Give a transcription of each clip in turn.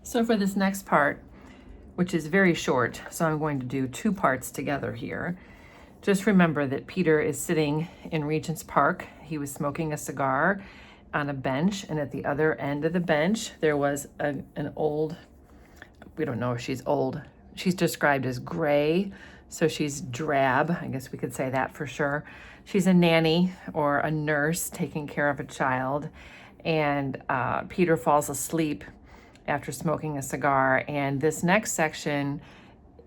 So for this next part, which is very short, so I'm going to do two parts together here. Just remember that Peter is sitting in Regent's Park. He was smoking a cigar on a bench, and at the other end of the bench, there was an old, we don't know if she's old. She's described as gray, so she's drab. I guess we could say that for sure. She's a nanny or a nurse taking care of a child, and Peter falls asleep after smoking a cigar. And this next section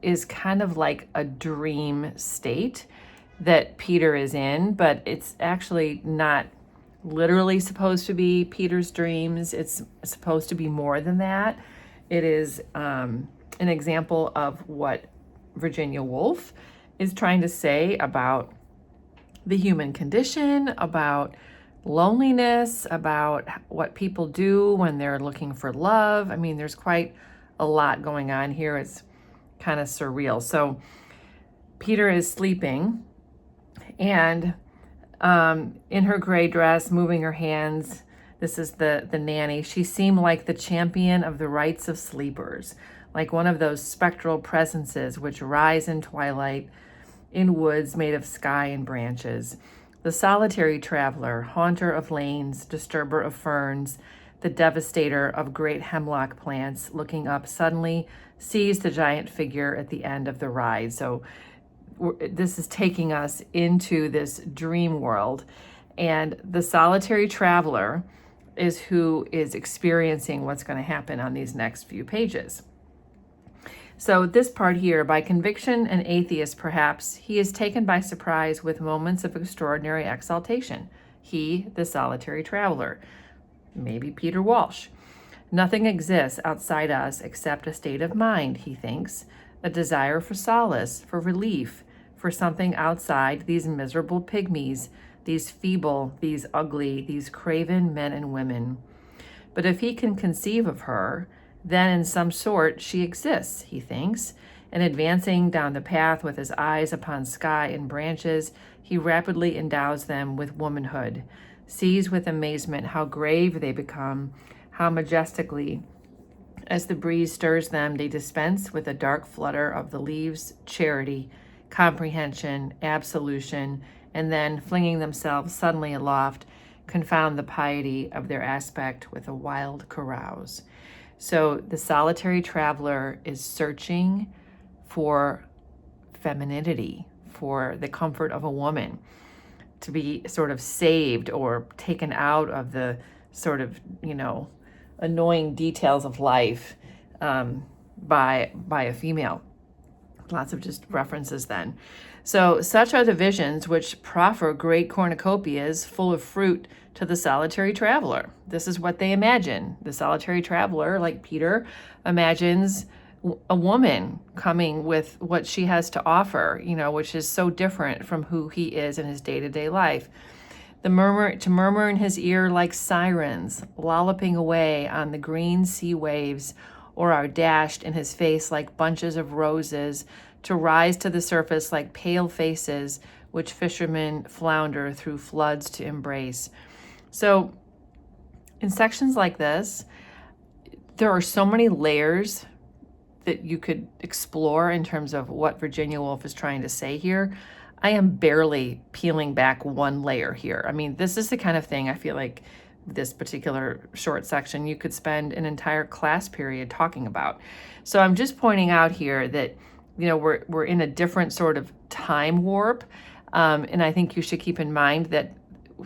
is kind of like a dream state that Peter is in, but it's actually not literally supposed to be Peter's dreams. It's supposed to be more than that. It is an example of what Virginia Woolf is trying to say about the human condition, about loneliness, about what people do when they're looking for love. I mean, there's quite a lot going on here. It's kind of surreal. So Peter is sleeping, and in her gray dress, moving her hands, this is the nanny, she seemed like the champion of the rights of sleepers, like one of those spectral presences which rise in twilight in woods made of sky and branches. The solitary traveler, haunter of lanes, disturber of ferns, the devastator of great hemlock plants, looking up suddenly, sees the giant figure at the end of the ride. So this is taking us into this dream world. And the solitary traveler is who is experiencing what's going to happen on these next few pages. So this part here, by conviction an atheist perhaps, he is taken by surprise with moments of extraordinary exaltation. He, the solitary traveler, maybe Peter Walsh. Nothing exists outside us except a state of mind, he thinks, a desire for solace, for relief, for something outside these miserable pygmies, these feeble, these ugly, these craven men and women. But if he can conceive of her, then in some sort she exists, he thinks, and advancing down the path with his eyes upon sky and branches, he rapidly endows them with womanhood, sees with amazement how grave they become, how majestically, as the breeze stirs them, they dispense with a dark flutter of the leaves, charity, comprehension, absolution, and then, flinging themselves suddenly aloft, confound the piety of their aspect with a wild carouse. So the solitary traveler is searching for femininity, for the comfort of a woman, to be sort of saved or taken out of the sort of, annoying details of life by a female. Lots of just references then. So such are the visions which proffer great cornucopias full of fruit to the solitary traveler. This is what they imagine. The solitary traveler, like Peter, imagines a woman coming with what she has to offer, which is so different from who he is in his day-to-day life. To murmur in his ear like sirens, lolloping away on the green sea waves, or are dashed in his face like bunches of roses, to rise to the surface like pale faces, which fishermen flounder through floods to embrace. So in sections like this, there are so many layers that you could explore in terms of what Virginia Woolf is trying to say here. I am barely peeling back one layer here. I mean, this is the kind of thing I feel like this particular short section you could spend an entire class period talking about. So I'm just pointing out here that, we're in a different sort of time warp. And I think you should keep in mind that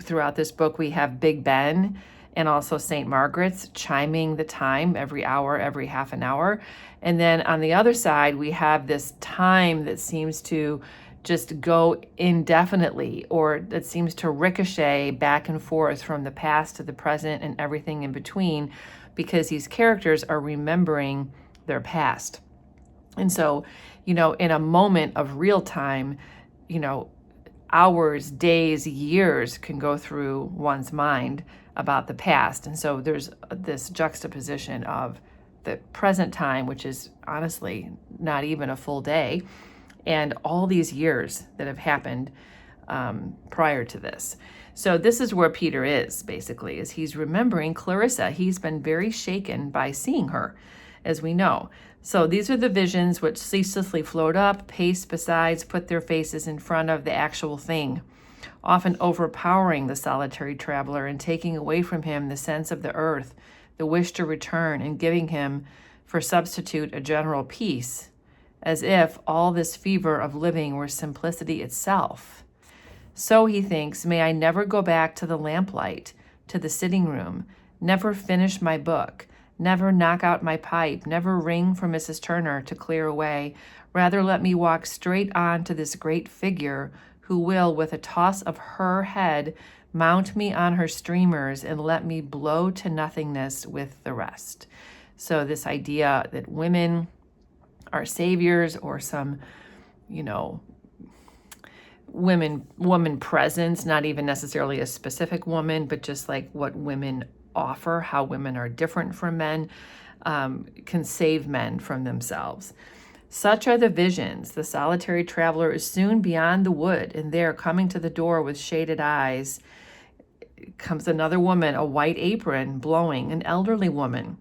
throughout this book, we have Big Ben and also St. Margaret's chiming the time every hour, every half an hour. And then on the other side, we have this time that seems to just go indefinitely, or that seems to ricochet back and forth from the past to the present and everything in between, because these characters are remembering their past. And so, in a moment of real time, hours, days, years can go through one's mind about the past. And so there's this juxtaposition of the present time, which is honestly not even a full day, and all these years that have happened prior to this. So this is where Peter is, basically, is he's remembering Clarissa. He's been very shaken by seeing her. as we know. So these are the visions which ceaselessly float up, pace besides, put their faces in front of the actual thing, often overpowering the solitary traveler and taking away from him the sense of the earth, the wish to return, and giving him for substitute a general peace, as if all this fever of living were simplicity itself. So he thinks, may I never go back to the lamplight, to the sitting room, never finish my book, never knock out my pipe, never ring for Mrs. Turner to clear away. Rather let me walk straight on to this great figure who will, with a toss of her head, mount me on her streamers and let me blow to nothingness with the rest. So this idea that women are saviors, or some, woman presence, not even necessarily a specific woman, but just like what women offer, how women are different from men, can save men from themselves. Such are the visions. The solitary traveler is soon beyond the wood, and there, coming to the door with shaded eyes, comes another woman, a white apron, blowing, an elderly woman.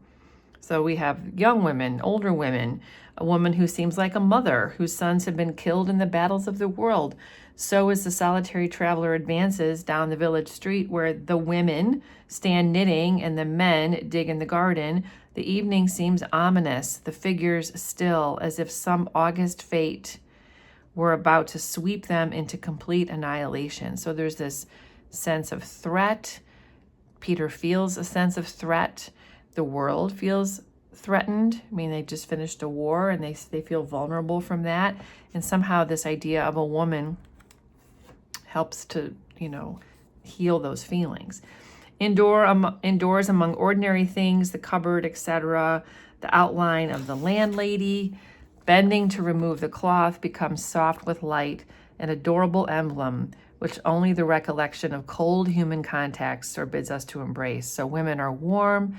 So we have young women, older women, a woman who seems like a mother, whose sons have been killed in the battles of the world. So as the solitary traveler advances down the village street where the women stand knitting and the men dig in the garden, the evening seems ominous, the figures still, as if some august fate were about to sweep them into complete annihilation. So there's this sense of threat. Peter feels a sense of threat. The world feels threatened. I mean, they just finished a war and they feel vulnerable from that. And somehow this idea of a woman helps to, heal those feelings. Indoors among ordinary things, the cupboard, etc., the outline of the landlady, bending to remove the cloth, becomes soft with light, an adorable emblem, which only the recollection of cold human contacts forbids us to embrace. So women are warm,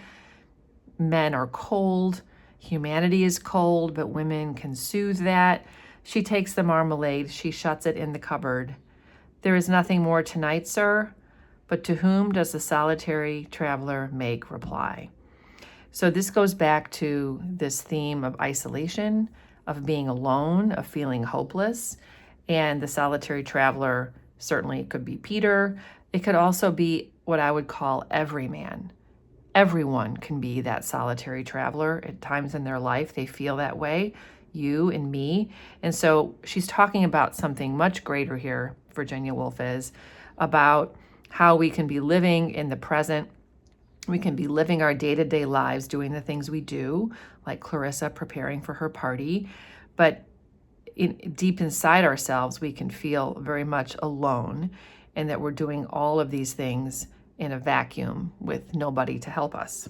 men are cold, humanity is cold, but women can soothe that. She takes the marmalade, she shuts it in the cupboard. There is nothing more tonight, sir. But to whom does the solitary traveler make reply? So this goes back to this theme of isolation, of being alone, of feeling hopeless. And the solitary traveler certainly could be Peter. It could also be what I would call every man. Everyone can be that solitary traveler at times in their life. They feel that way, you and me. And so she's talking about something much greater here, Virginia Woolf is, about how we can be living in the present. We can be living our day-to-day lives, doing the things we do, like Clarissa preparing for her party. But deep inside ourselves, we can feel very much alone, and that we're doing all of these things in a vacuum with nobody to help us.